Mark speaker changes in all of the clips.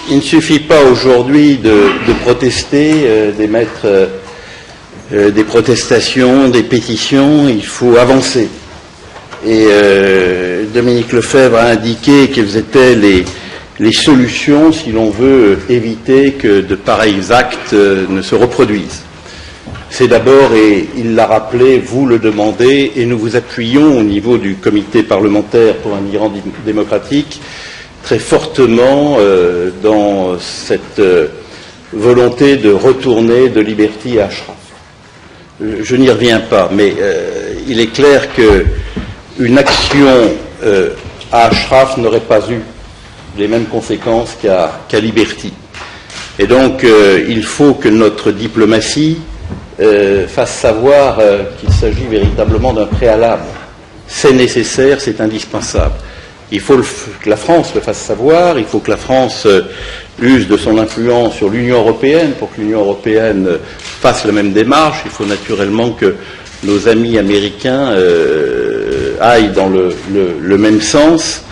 Speaker 1: il ne suffit pas aujourd'hui de protester, d'émettre des protestations, des pétitions, il faut avancer. Et Dominique Lefebvre a indiqué quelles étaient les solutions si l'on veut éviter que de pareils actes ne se reproduisent. C'est d'abord, et il l'a rappelé, vous le demandez, et nous vous appuyons au niveau du comité parlementaire pour un Iran démocratique très fortement dans cette volonté de retourner de Liberty à Ashraf. Je n'y reviens pas, mais il est clair qu'une action à Ashraf n'aurait pas eu les mêmes conséquences qu'à Liberty. Et donc, il faut que notre diplomatie fasse savoir qu'il s'agit véritablement d'un préalable. C'est nécessaire, c'est indispensable. Il faut que la France le fasse savoir, il faut que la France use de son influence sur l'Union européenne pour que l'Union européenne fasse la même démarche. Il faut naturellement que nos amis américains aillent dans le même sens.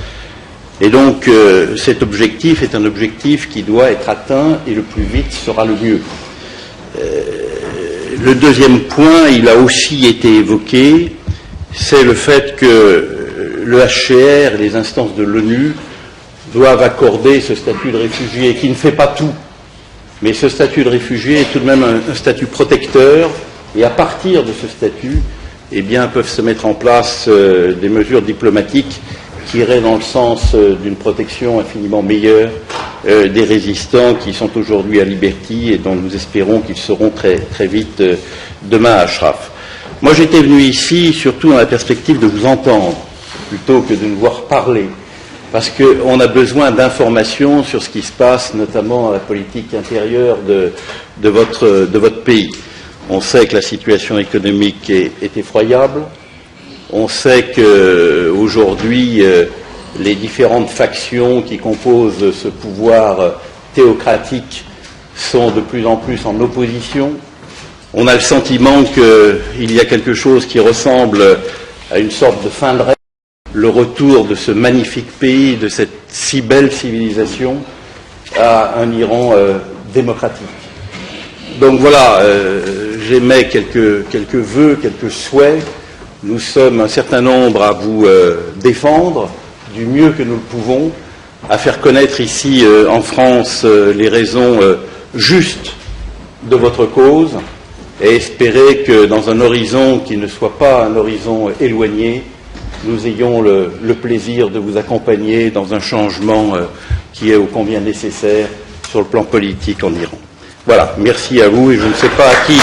Speaker 1: Et donc cet objectif est un objectif qui doit être atteint et le plus vite sera le mieux. Le deuxième point, il a aussi été évoqué, c'est le fait que le HCR et les instances de l'ONU doivent accorder ce statut de réfugié, qui ne fait pas tout. Mais ce statut de réfugié est tout de même un statut protecteur, et à partir de ce statut, eh bien, peuvent se mettre en place des mesures diplomatiques qui iraient dans le sens d'une protection infiniment meilleure des résistants qui sont aujourd'hui à Liberty et dont nous espérons qu'ils seront très, très vite demain à Ashraf. Moi, j'étais venu ici surtout dans la perspective de vous entendre, plutôt que de nous voir parler, parce qu'on a besoin d'informations sur ce qui se passe, notamment à la politique intérieure de votre pays. On sait que la situation économique est effroyable. On sait qu'aujourd'hui, les différentes factions qui composent ce pouvoir théocratique sont de plus en plus en opposition. On a le sentiment qu'il y a quelque chose qui ressemble à une sorte de fin de règne, le retour de ce magnifique pays, de cette si belle civilisation, à un Iran démocratique. Donc voilà, j'émets quelques vœux, quelques souhaits. Nous sommes un certain nombre à vous défendre du mieux que nous le pouvons, à faire connaître ici en France les raisons justes de votre cause et espérer que dans un horizon qui ne soit pas un horizon éloigné, nous ayons le plaisir de vous accompagner dans un changement qui est ô combien nécessaire sur le plan politique en Iran. Voilà, merci à vous et je ne sais pas à qui